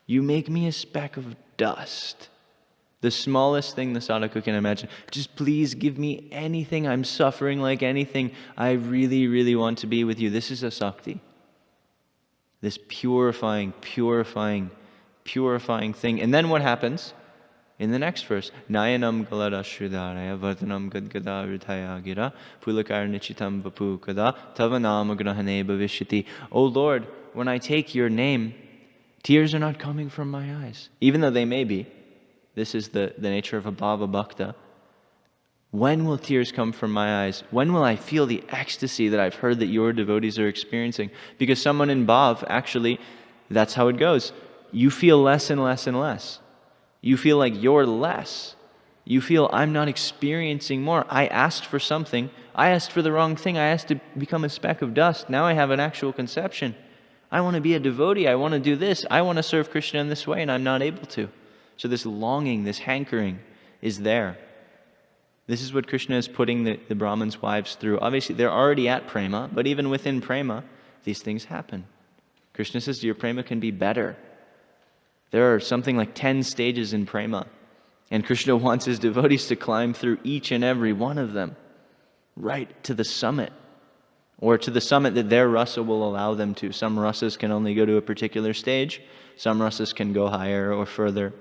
You make me a speck of dust. The smallest thing the sadhaka can imagine. Just please give me anything. I'm suffering like anything. I really, really want to be with you. This is asakti. This purifying thing. And then what happens? In the next verse, Nayanam galada shridharaya vartanam gadgada ritaya gira pulakar nichitam vapu kada tavanam agrahane bhavishyati. Oh Lord, when I take your name, tears are not coming from my eyes. Even though they may be. This is the nature of a bhava bhakta. When will tears come from my eyes? When will I feel the ecstasy that I've heard that your devotees are experiencing? Because someone in bhav, actually, that's how it goes. You feel less and less and less. You feel like you're less. You feel, I'm not experiencing more. I asked for something. I asked for the wrong thing. I asked to become a speck of dust. Now I have an actual conception. I want to be a devotee. I want to do this. I want to serve Krishna in this way, and I'm not able to. So this longing, this hankering is there. This is what Krishna is putting the Brahmins' wives through. Obviously, they're already at prema, but even within prema, these things happen. Krishna says your prema can be better. There are something like 10 stages in prema. And Krishna wants his devotees to climb through each and every one of them, right to the summit. Or to the summit that their rasa will allow them to. Some rasas can only go to a particular stage. Some rasas can go higher or further.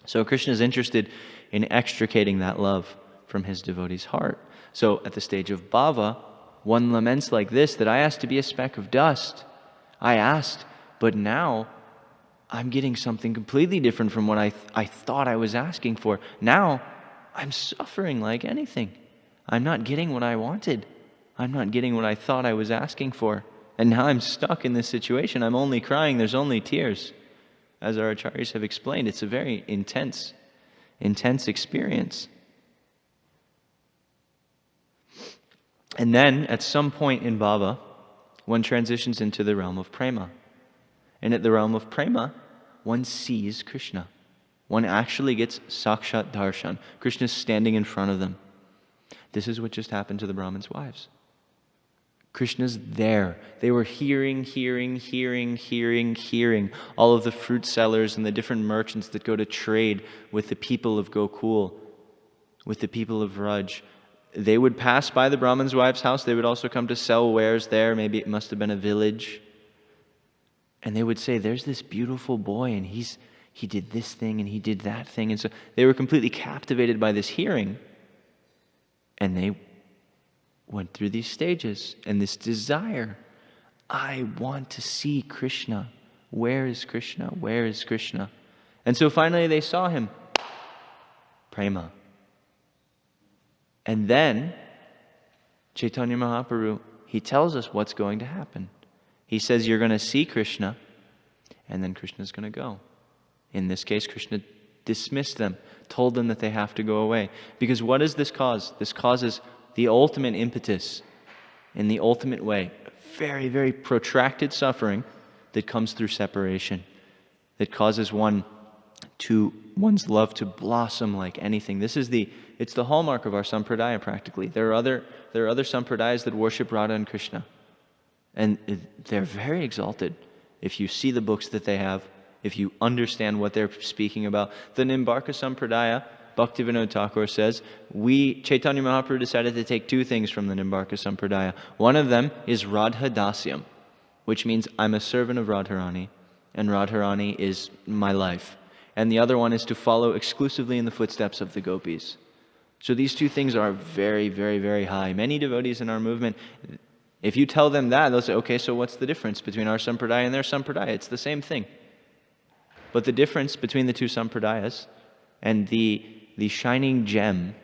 So Krishna is interested in extricating that love from his devotee's heart. So at the stage of bhava, one laments like this, that I asked to be a speck of dust. I asked, but now I'm getting something completely different from what I thought I was asking for. Now, I'm suffering like anything. I'm not getting what I wanted. I'm not getting what I thought I was asking for. And now I'm stuck in this situation. I'm only crying. There's only tears. As our acharyas have explained, it's a very intense experience. And then, at some point in bhava, one transitions into the realm of prema. And at the realm of prema, one sees Krishna. One actually gets sakshat darshan. Krishna's standing in front of them. This is what just happened to the Brahmins' wives. Krishna's there. They were hearing all of the fruit sellers and the different merchants that go to trade with the people of Gokul, with the people of Vraj. They would pass by the Brahmin's wife's house. They would also come to sell wares there. Maybe it must have been a village. And they would say, there's this beautiful boy, and he did this thing, and he did that thing. And so they were completely captivated by this hearing. And they went through these stages and this desire. I want to see Krishna. Where is Krishna? Where is Krishna? And so finally they saw him. Prema. And then Chaitanya Mahaprabhu, he tells us what's going to happen. He says you're going to see Krishna, and then Krishna's going to go. In this case, Krishna dismissed them, told them that they have to go away. Because what does this cause? This causes the ultimate impetus in the ultimate way. Very, very protracted suffering that comes through separation, that causes one's love to blossom like anything. It's the hallmark of our sampradaya practically. There are other sampradayas that worship Radha and Krishna, and they're very exalted. If you see the books that they have, if you understand what they're speaking about, the Nimbarka Sampradaya, Bhaktivinoda Thakur says, Chaitanya Mahaprabhu decided to take two things from the Nimbarka Sampradaya. One of them is Radha Dasyam, which means I'm a servant of Radharani, and Radharani is my life. And the other one is to follow exclusively in the footsteps of the gopis. So these two things are very, very, very high. Many devotees in our movement, if you tell them that, they'll say, okay, so what's the difference between our sampradaya and their sampradaya? It's the same thing. But the difference between the two sampradayas and the shining gem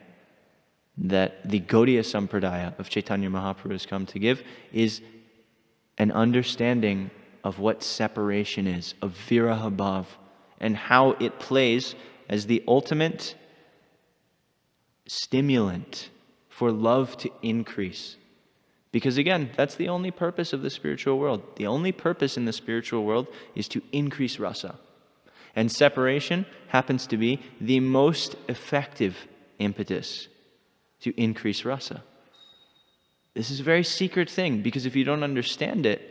that the Gaudiya Sampradaya of Chaitanya Mahaprabhu has come to give is an understanding of what separation is, of viraha bhav, and how it plays as the ultimate stimulant for love to increase. Because again, that's the only purpose of the spiritual world. The only purpose in the spiritual world is to increase rasa. And separation happens to be the most effective impetus to increase rasa. This is a very secret thing, because if you don't understand it,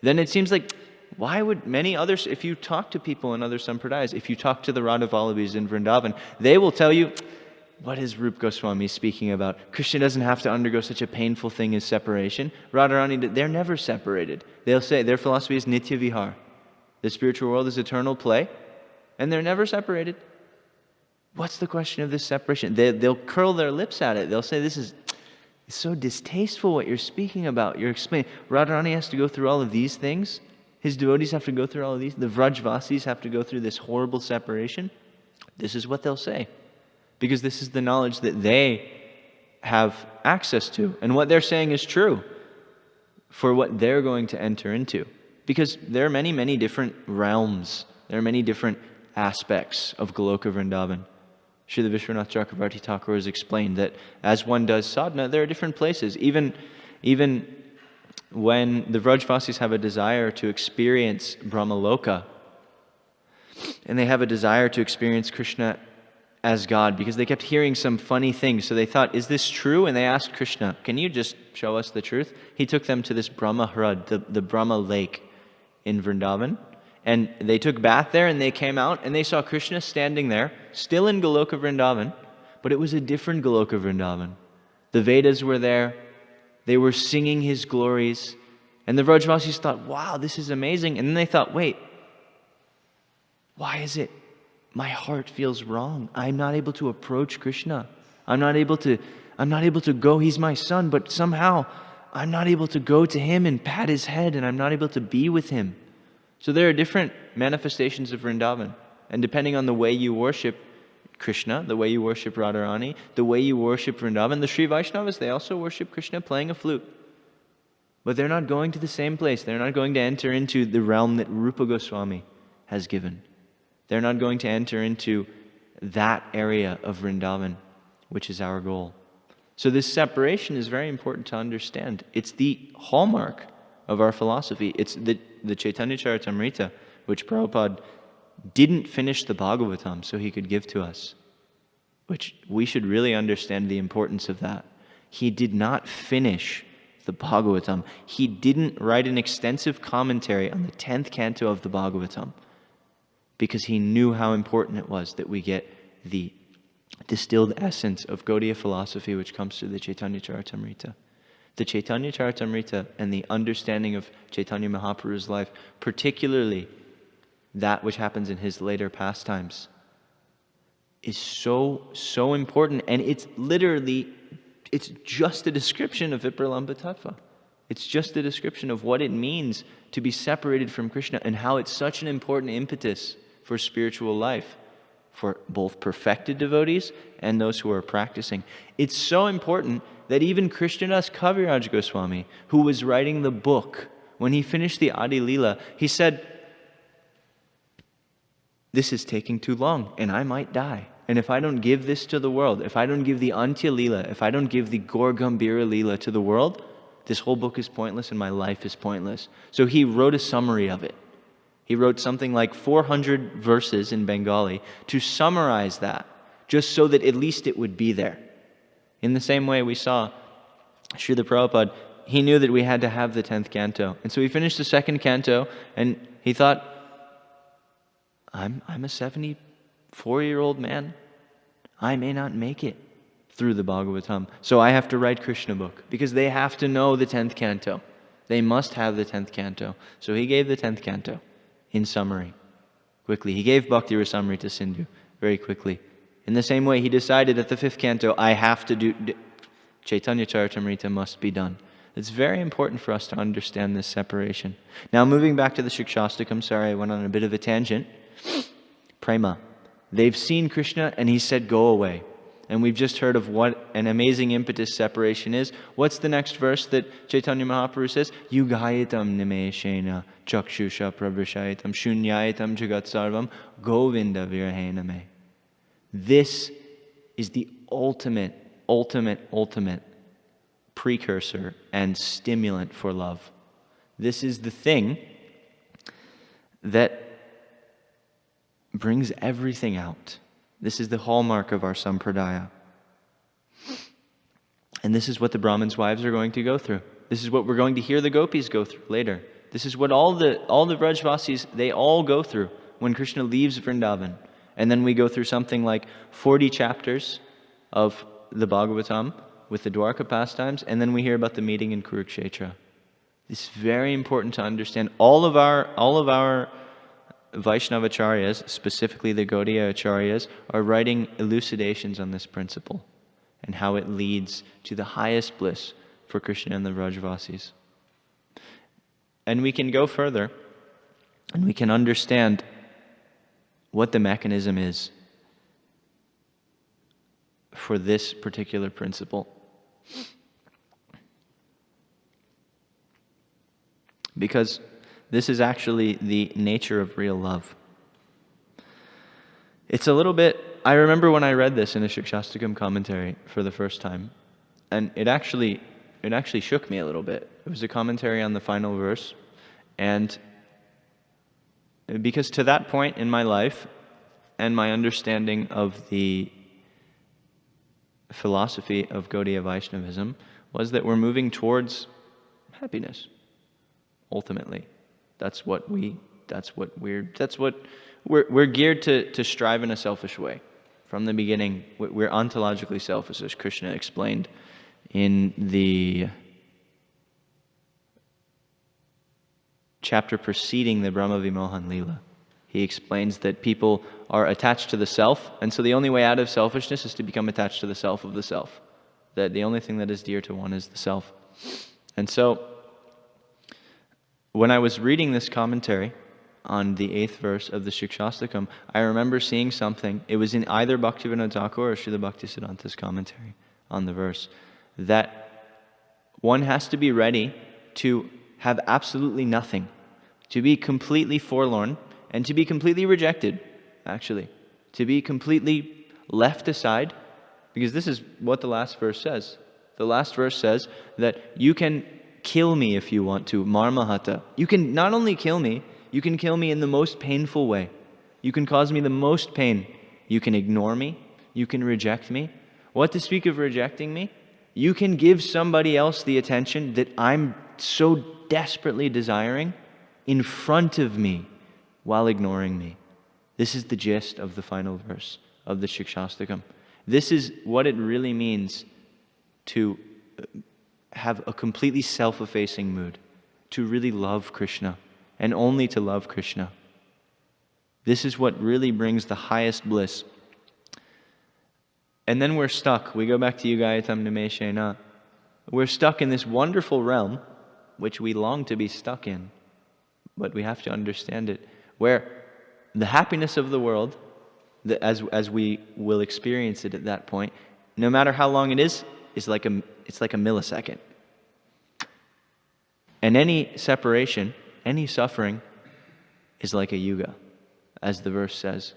then it seems like, why would many others, if you talk to people in other sampradayas, if you talk to the Radha Vallabhis in Vrindavan, they will tell you, what is Rupa Goswami speaking about? Krishna doesn't have to undergo such a painful thing as separation. Radharani, they're never separated. They'll say their philosophy is nitya vihar. The spiritual world is eternal play, and they're never separated. What's the question of this separation? They'll curl their lips at it. They'll say, it's so distasteful what you're speaking about. You're explaining, Radharani has to go through all of these things. His devotees have to go through all of these. The Vrajvasis have to go through this horrible separation. This is what they'll say. Because this is the knowledge that they have access to. And what they're saying is true for what they're going to enter into. Because there are many, many different realms. There are many different aspects of Goloka Vrindavan. Srila Vishwanath Chakravarti Thakur has explained that as one does sadhana, there are different places. Even when the Vrajvasis have a desire to experience Brahmaloka, and they have a desire to experience Krishna as God, because they kept hearing some funny things, so they thought, is this true? And they asked Krishna, can you just show us the truth? He took them to this Brahma Hrad, the Brahma lake in Vrindavan. And they took bath there, and they came out, and they saw Krishna standing there, still in Goloka Vrindavan, but it was a different Goloka Vrindavan. The Vedas were there, they were singing his glories, and the Vrajvasis thought, wow, this is amazing. And then they thought, wait, why is it my heart feels wrong? I'm not able to approach Krishna. I'm not able to go, he's my son, but somehow I'm not able to go to him and pat his head, and I'm not able to be with him. So there are different manifestations of Vrindavan. And depending on the way you worship Krishna, the way you worship Radharani, the way you worship Vrindavan, the Sri Vaishnavas, they also worship Krishna playing a flute. But they're not going to the same place. They're not going to enter into the realm that Rupa Goswami has given. They're not going to enter into that area of Vrindavan, which is our goal. So this separation is very important to understand. It's the hallmark of our philosophy. It's the Chaitanya Charitamrita, which Prabhupada didn't finish the Bhagavatam so he could give to us, which we should really understand the importance of that. He did not finish the Bhagavatam. He didn't write an extensive commentary on the 10th canto of the Bhagavatam, because he knew how important it was that we get the distilled essence of Gaudiya philosophy which comes through the Chaitanya Charitamrita. The Chaitanya Charitamrita and the understanding of Chaitanya Mahaprabhu's life, particularly that which happens in his later pastimes, is so important. And it's literally it's just a description of Vipralambha Tattva. It's just a description of what it means to be separated from Krishna and how it's such an important impetus for spiritual life, for both perfected devotees and those who are practicing. It's so important that even Krishnadas Kaviraj Goswami, who was writing the book, when he finished the Adi Leela, he said, "This is taking too long, and I might die. And if I don't give this to the world, if I don't give the Antya Leela, if I don't give the Gaur Gambhira Leela to the world, this whole book is pointless and my life is pointless." So he wrote a summary of it. He wrote something like 400 verses in Bengali to summarize that, just so that at least it would be there. In the same way we saw Srila Prabhupada, he knew that we had to have the 10th canto. And so he finished the 2nd canto and he thought, I'm a 74-year-old man. I may not make it through the Bhagavatam. So I have to write Krishna book because they have to know the 10th canto. They must have the 10th canto. So he gave the 10th canto in summary, quickly. He gave Bhakti Rasamrita to Sindhu very quickly. In the same way, he decided at the 5th canto, I have to do, Chaitanya Charitamrita must be done. It's very important for us to understand this separation. Now, moving back to the Shikshastakam, sorry, I went on a bit of a tangent. Prema. They've seen Krishna and he said, go away. And we've just heard of what an amazing impetus separation is. What's the next verse that Chaitanya Mahaprabhu says? Yugayitam nimeshena chakshusha pravrishayitam shunyayitam jagat sarvam govinda virahena me. This is the ultimate precursor and stimulant for love. This is the thing that brings everything out. This is the hallmark of our sampradaya. And this is what the Brahmins' wives are going to go through. This is what we're going to hear the gopis go through later. This is what all the Vrajvasis, they all go through when Krishna leaves Vrindavan. And then we go through something like 40 chapters of the Bhagavatam with the Dwarka pastimes, and then we hear about the meeting in Kurukshetra. It's very important to understand. All of our Vaishnavacharyas, specifically the Gaudiya Acharyas, are writing elucidations on this principle and how it leads to the highest bliss for Krishna and the Vrajvasis. And we can go further and we can understand what the mechanism is for this particular principle. Because this is actually the nature of real love. It's a little bit, I remember when I read this in a Shikshastakam commentary for the first time, and it actually shook me a little bit. It was a commentary on the final verse, and because to that point in my life and my understanding of the philosophy of Gaudiya Vaishnavism was that we're moving towards happiness, ultimately. That's what we're geared to strive in a selfish way. From the beginning, we're ontologically selfish, as Krishna explained in the chapter preceding the Brahma Vimohan Leela. He explains that people are attached to the self, and so the only way out of selfishness is to become attached to the self of the self. That the only thing that is dear to one is the self. And so, when I was reading this commentary on the 8th verse of the Shikshastakam, I remember seeing something. It was in either Bhaktivinoda Thakur or Srila Bhaktisiddhanta's commentary on the verse, that one has to be ready to have absolutely nothing, to be completely forlorn, and to be completely rejected, actually. To be completely left aside, because this is what the last verse says. The last verse says that you can kill me if you want to, marmahata. You can not only kill me, you can kill me in the most painful way. You can cause me the most pain. You can ignore me. You can reject me. What to speak of rejecting me? You can give somebody else the attention that I'm so desperately desiring in front of me while ignoring me. This is the gist of the final verse of the Shikshastakam. This is what it really means to have a completely self-effacing mood, to really love Krishna, and only to love Krishna. This is what really brings the highest bliss. And then we're stuck. We go back to Yugayatam Nimeshena. We're stuck in this wonderful realm, which we long to be stuck in. But we have to understand it, where the happiness of the world, as we will experience it at that point, no matter how long it is like a millisecond. And any separation, any suffering, is like a yuga, as the verse says.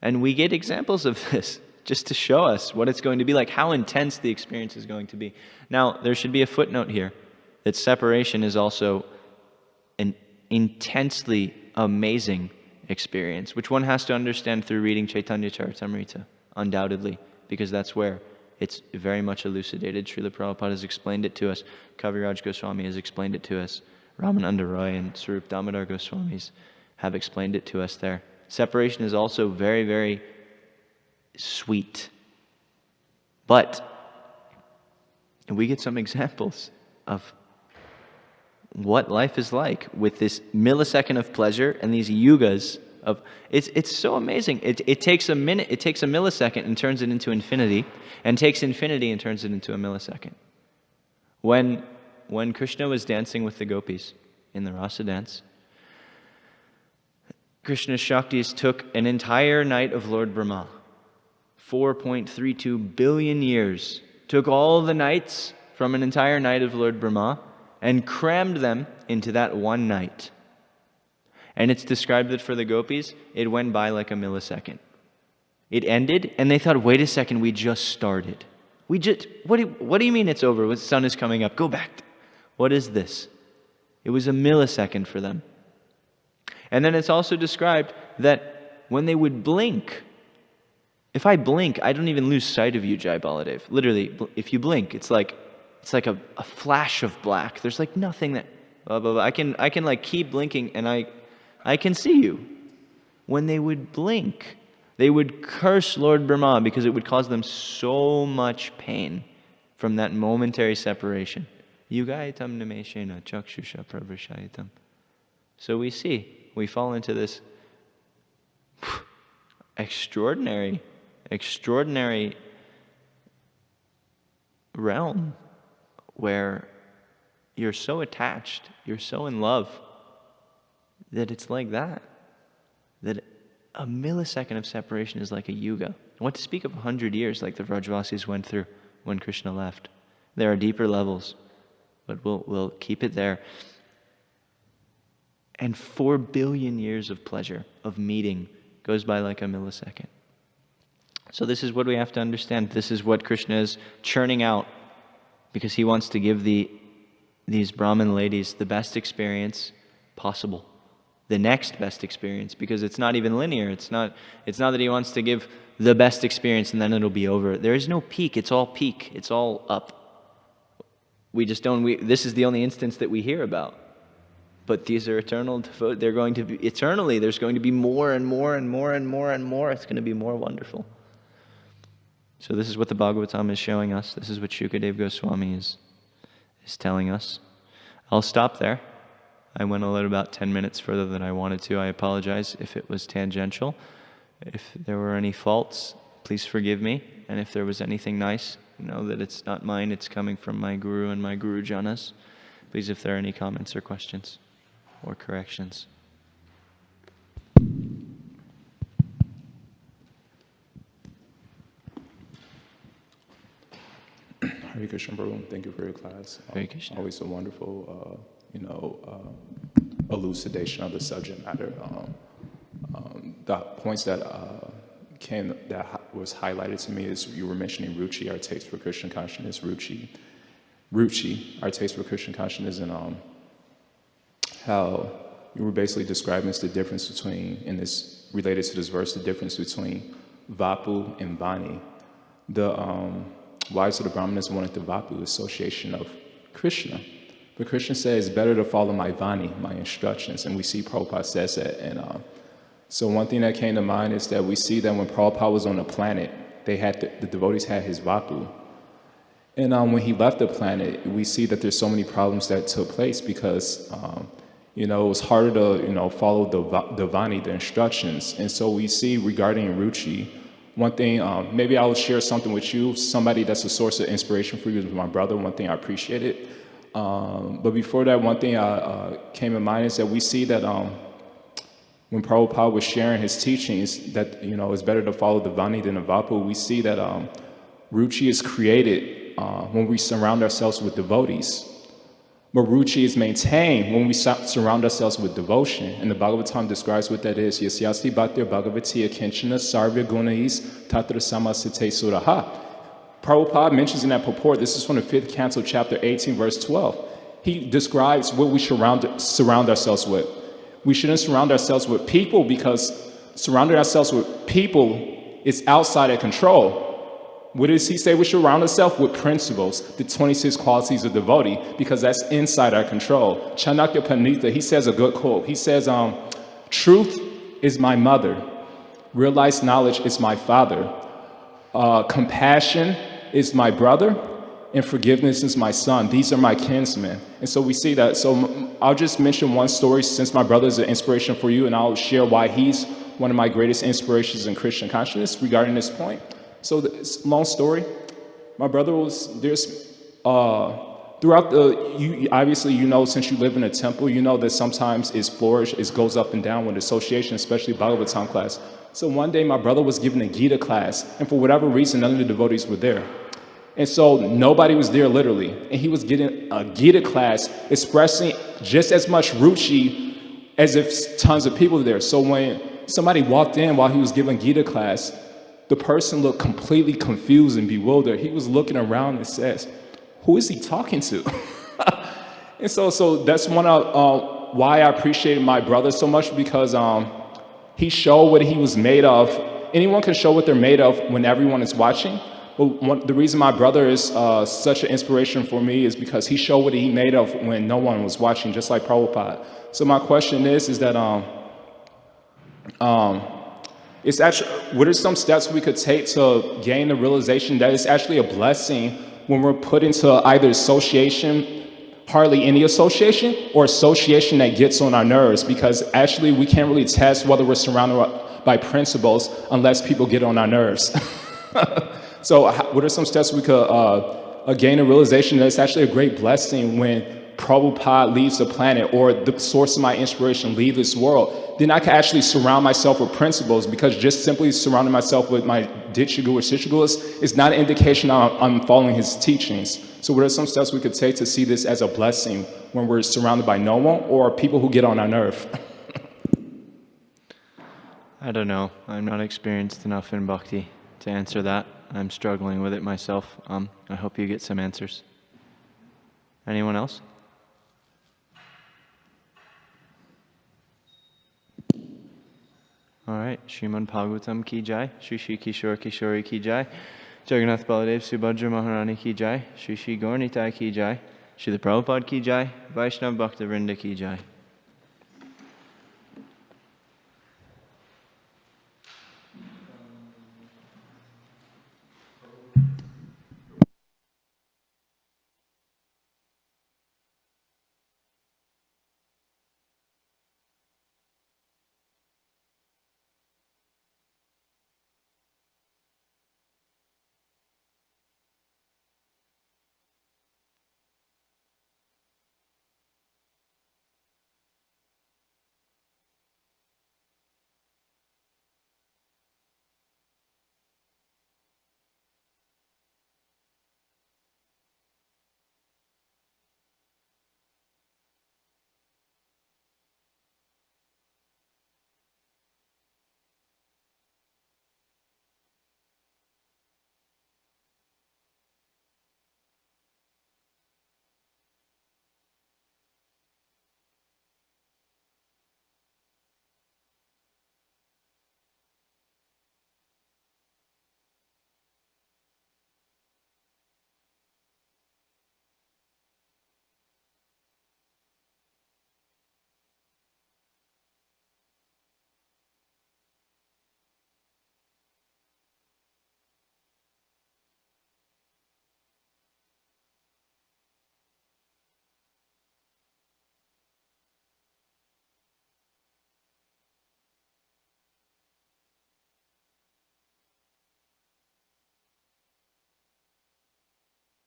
And we get examples of this just to show us what it's going to be like, how intense the experience is going to be. Now, there should be a footnote here that separation is also an intensely amazing experience, which one has to understand through reading Chaitanya Charitamrita, undoubtedly, because that's where it's very much elucidated. Srila Prabhupada has explained it to us. Kaviraj Goswami has explained it to us. Ramananda Roy and Swarup Damodar Goswamis have explained it to us there. Separation is also very, very sweet. But we get some examples of what life is like with this millisecond of pleasure and these yugas of it's so amazing. It takes a minute, it takes a millisecond and turns it into infinity, and takes infinity and turns it into a millisecond. When Krishna was dancing with the gopis in the rasa dance, Krishna's Shaktis took an entire night of Lord Brahma, 4.32 billion years, took all the nights from an entire night of Lord Brahma and crammed them into that one night. And it's described that for the gopis, it went by like a millisecond. It ended, and they thought, wait a second, we just started. What do you mean it's over? The sun is coming up. Go back. What is this? It was a millisecond for them. And then it's also described that when they would blink, if I blink, I don't even lose sight of you, Jai Baladev. Literally, if you blink, it's like a flash of black. There's like nothing that blah, blah, blah. I can like keep blinking and I can see you. When they would blink, they would curse Lord Brahma because it would cause them so much pain from that momentary separation. Yugayatam nameshena chakshusha pravrishayatam. So we fall into this extraordinary realm where you're so attached, you're so in love, that it's like that a millisecond of separation is like a yuga. What to speak of 100 years like the Vrajvasis went through when Krishna left. There are deeper levels, but we'll keep it there. And 4 billion years of pleasure, of meeting, goes by like a millisecond. So this is what we have to understand. This is what Krishna is churning out, because he wants to give these Brahmin ladies the best experience possible. The next best experience, because it's not even linear. It's not that he wants to give the best experience and then it'll be over. There is no peak. It's all peak. It's all up. This is the only instance that we hear about. But these are eternal. They're going to be eternally. There's going to be more and more and more and more and more. It's going to be more wonderful. So this is what the Bhagavatam is showing us. This is what Shukadev Goswami is telling us. I'll stop there. I went about 10 minutes further than I wanted to. I apologize if it was tangential. If there were any faults, please forgive me. And if there was anything nice, know that it's not mine. It's coming from my Guru and my Guru Janas. Please, if there are any comments or questions or corrections. Hare Krishna, Prabhu. Thank you for your class. Hare Krishna. Always a wonderful, elucidation of the subject matter. The points that was highlighted to me is you were mentioning ruchi, our taste for Krishna consciousness. Ruchi, our taste for Krishna consciousness, and how you were basically describing the difference between, in this related to this verse, the difference between Vapu and Vani. The wives of the Brahmanas wanted the Vapu, association of Krishna. But Krishna says, it's better to follow my Vani, my instructions. And we see Prabhupada says that. And so one thing that came to mind is that we see that when Prabhupada was on the planet, the devotees had his Vapu. And when he left the planet, we see that there's so many problems that took place because, it was harder to, follow the Vani, the instructions. And so we see regarding Ruchi, one thing, maybe I'll share something with you, somebody that's a source of inspiration for you is my brother. One thing I appreciate it. But before that, one thing came in mind is that we see that when Prabhupada was sharing his teachings, that it's better to follow the Vani than the Vapu. We see that ruchi is created when we surround ourselves with devotees. But ruchi is maintained when we surround ourselves with devotion. And the Bhagavatam describes what that is. Yasyasti bhaktir bhagavati akinchana sarvya gunais tatra samasite suraha. Prabhupada mentions in that purport, this is from the 5th canto, chapter 18, verse 12. He describes what we surround ourselves with. We shouldn't surround ourselves with people, because surrounding ourselves with people is outside our control. What does he say? We should surround ourselves with principles, the 26 qualities of devotee, because that's inside our control. Chanakya Panita, he says a good quote. He says, truth is my mother. Realized knowledge is my father. Compassion is my brother. And forgiveness is my son. These are my kinsmen. And so we see that. So I'll just mention one story, since my brother is an inspiration for you, and I'll share why he's one of my greatest inspirations in Krishna consciousness regarding this point. So long story. My brother was, throughout obviously, since you live in a temple, that sometimes it goes up and down with association, especially Bhagavatam class. So one day my brother was giving a Gita class, and for whatever reason, none of the devotees were there. And so nobody was there literally. And he was getting a Gita class expressing just as much ruchi as if tons of people were there. So when somebody walked in while he was giving Gita class, the person looked completely confused and bewildered. He was looking around and says, who is he talking to? And so that's one of why I appreciated my brother so much, because he showed what he was made of. Anyone can show what they're made of when everyone is watching. But the reason my brother is such an inspiration for me is because he showed what he made of when no one was watching, just like Prabhupada. So my question is that it's actually, what are some steps we could take to gain the realization that it's actually a blessing when we're put into either association, hardly any association, or association that gets on our nerves? Because actually we can't really test whether we're surrounded by principles unless people get on our nerves. So what are some steps we could gain a realization that it's actually a great blessing when Prabhupada leaves the planet, or the source of my inspiration leave this world? Then I can actually surround myself with principles, because just simply surrounding myself with my Diksha or Shishya Gurus is not an indication I'm following his teachings. So what are some steps we could take to see this as a blessing when we're surrounded by no one or people who get on our nerve? I don't know. I'm not experienced enough in bhakti to answer that. I'm struggling with it myself. I hope you get some answers. Anyone else? All right. Srimad Bhagavatam ki jai. Shri Shri Kishore Kishori ki jai. Jagannath Baladev Subhadra Maharani ki jai. Shri Shri Gaur Nitai ki jai. Shri Prabhupada ki jai. Vaishnav Bhakta Vrinda ki jai.